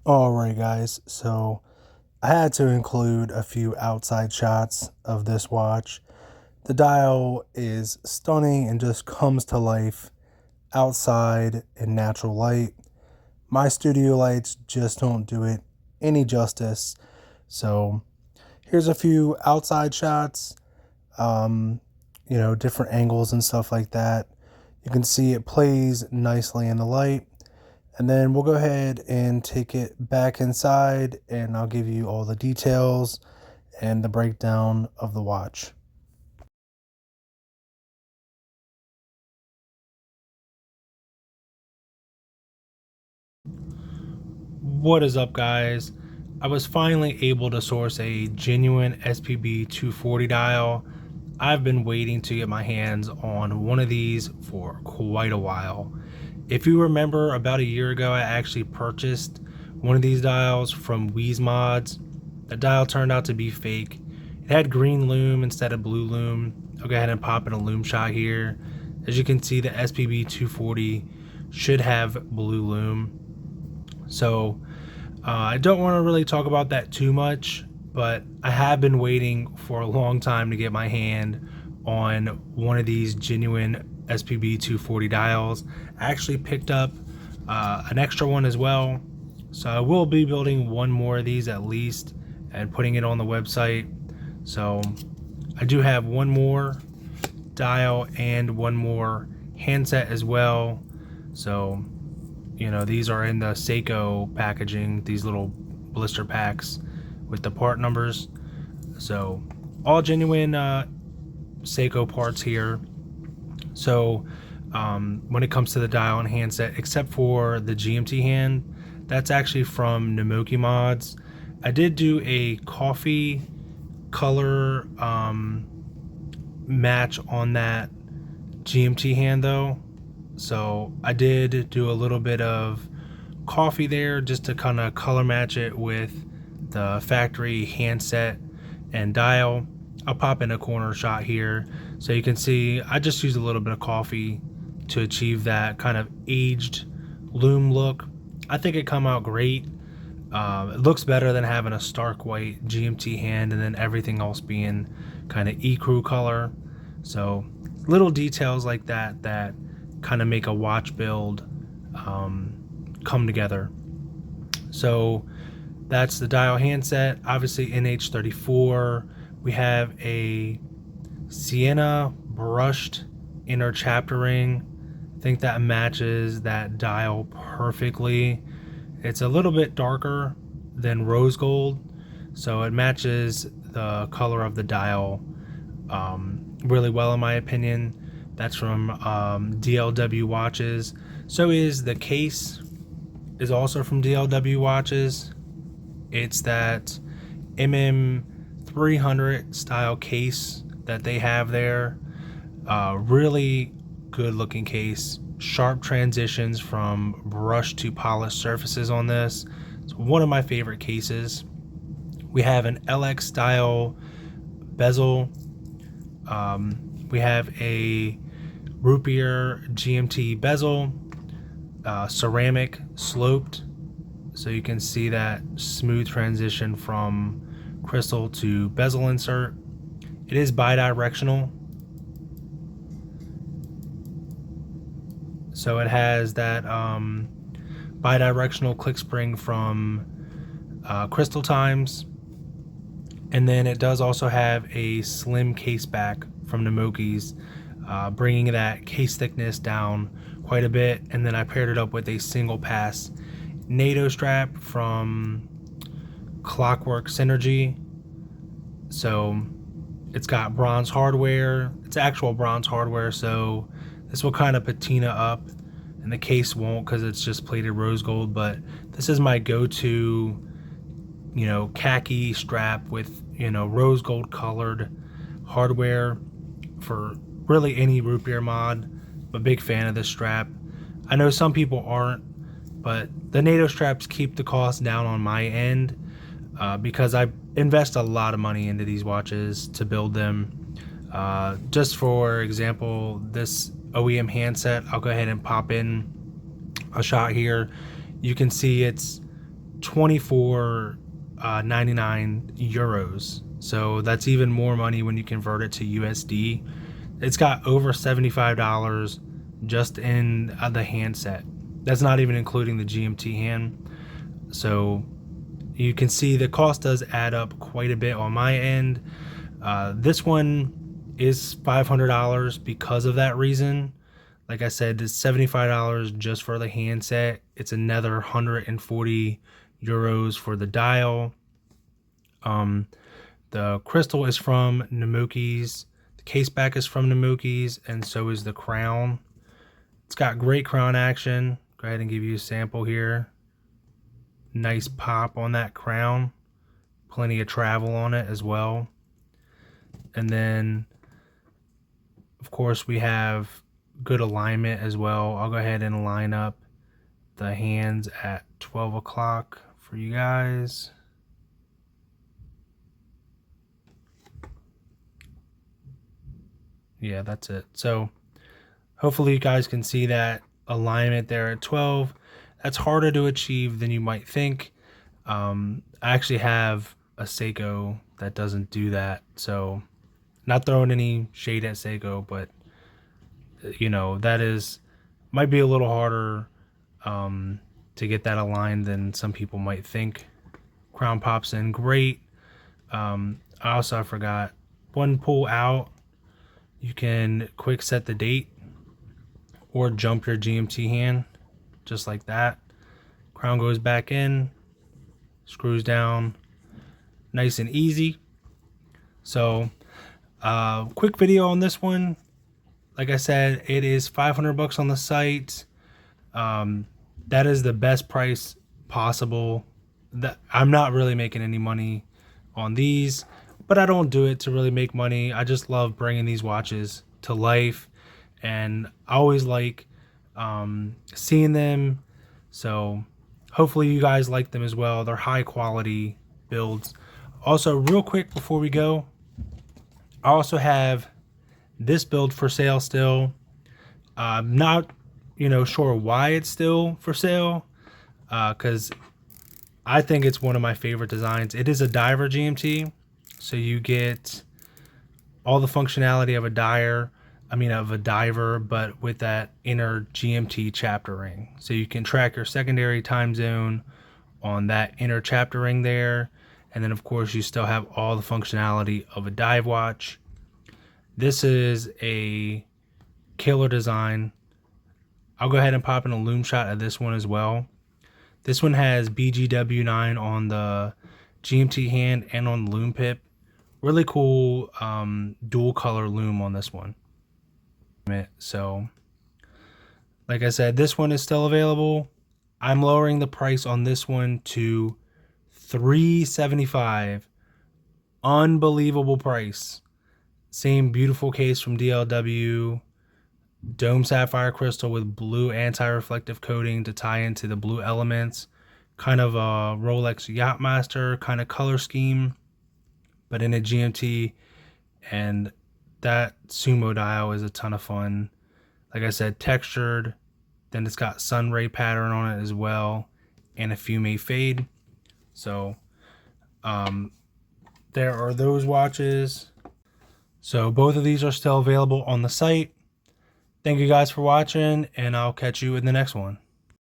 Alright guys, so I had to include a few outside shots of this watch. The dial is stunning and just comes to life outside in natural light. My studio lights just don't do it any justice. So here's a few outside shots, um, different angles and stuff like that. You can see it plays nicely in the light. And then we'll go ahead and take it back inside and I'll give you all the details and the breakdown of the watch. What is up, guys? I was finally able to source a genuine SPB 240 dial. I've been waiting to get my hands on one of these for quite a while. If you remember, about a year ago, I actually purchased one of these dials from Mods. The dial turned out to be fake. It had green lume instead of blue lume. I'll go ahead and pop in a lume shot here. As you can see, the SPB 240 should have blue lume. So I don't want to really talk about that too much, but I have been waiting for a long time to get my hand on one of these genuine SPB 240 dials. I actually picked up an extra one as well, so I will be building one more of these at least and putting it on the website. So I do have one more dial and one more handset as well. So these are in the Seiko packaging, these little blister packs with the part numbers. So all genuine Seiko parts here. So when it comes to the dial and handset, except for the GMT hand, that's actually from Mods. I did do a coffee color match on that GMT hand though. So I did do a little bit of coffee there just to kind of color match it with the factory handset and dial. I'll pop in a corner shot here so you can see I just used a little bit of coffee to achieve that kind of aged lume look. I think it come out great. It looks better than having a stark white GMT hand and then everything else being kind of ecru color. So little details like that that kind of make a watch build come together. So that's the dial handset. Obviously NH34. We have a sienna brushed inner chapter ring. I think that matches that dial perfectly. It's a little bit darker than rose gold, so it matches the color of the dial really well in my opinion. That's from DLW watches. So is the case, is also from DLW watches. It's that MM300 style case that they have there. Really good looking case. Sharp transitions from brush to polished surfaces on this. It's one of my favorite cases. We have an LX style bezel. We have a root beer GMT bezel, ceramic sloped, so you can see that smooth transition from crystal to bezel insert. It is bi-directional, so it has that bi-directional click spring from Crystal Times, and then it does also have a slim case back from Namoki's, bringing that case thickness down quite a bit. And then I paired it up with a single pass NATO strap from Clockwork Synergy. So it's got bronze hardware. It's actual bronze hardware, so this will kind of patina up, and the case won't because it's just plated rose gold. But this is my go-to, khaki strap with, rose gold colored hardware for really any root beer mod. I'm a big fan of this strap. I know some people aren't, but the NATO straps keep the cost down on my end because I invest a lot of money into these watches to build them. Just for example, this OEM handset, I'll go ahead and pop in a shot here. You can see it's 24.99 euros. So that's even more money when you convert it to USD. It's got over $75 just in the handset. That's not even including the GMT hand. So you can see the cost does add up quite a bit on my end. This one is $500 because of that reason. Like I said, it's $75 just for the handset. It's another 140 euros for the dial. The crystal is from Namuki's. The case back is from Namuki's, and so is the crown. It's got great crown action. Go ahead and give you a sample here. Nice pop on that crown. Plenty of travel on it as well. And then, of course, we have good alignment as well. I'll go ahead and line up the hands at 12 o'clock for you guys. Yeah, that's it. So hopefully you guys can see that alignment there at 12. That's harder to achieve than you might think. I actually have a Seiko that doesn't do that. So not throwing any shade at Seiko, but you know, that might be a little harder to get that aligned than some people might think. Crown pops in great. I forgot one pull out. You can quick set the date or jump your GMT hand just like that. Crown goes back in, screws down, nice and easy. So quick video on this one. Like I said, it is 500 bucks on the site. That is the best price possible. I'm not really making any money on these, but I don't do it to really make money. I just love bringing these watches to life, and I always like seeing them. So hopefully you guys like them as well. They're high quality builds. Also, real quick before we go, I also have this build for sale still. I'm not sure why it's still for sale, because I think it's one of my favorite designs. It is a diver GMT, so you get all the functionality of a diver, but with that inner GMT chapter ring. So you can track your secondary time zone on that inner chapter ring there, and then of course you still have all the functionality of a dive watch. This is a killer design. I'll go ahead and pop in a lume shot of this one as well. This one has BGW9 on the GMT hand and on the lume pip. Really cool dual color lume on this one. So, like I said, this one is still available. I'm lowering the price on this one to $375. Unbelievable price. Same beautiful case from DLW. Dome sapphire crystal with blue anti-reflective coating to tie into the blue elements. Kind of a Rolex Yachtmaster kind of color scheme, but in a GMT. And that sumo dial is a ton of fun. Like I said, textured. Then it's got sun ray pattern on it as well, and a fume fade. So there are those watches. So both of these are still available on the site. Thank you guys for watching, and I'll catch you in the next one.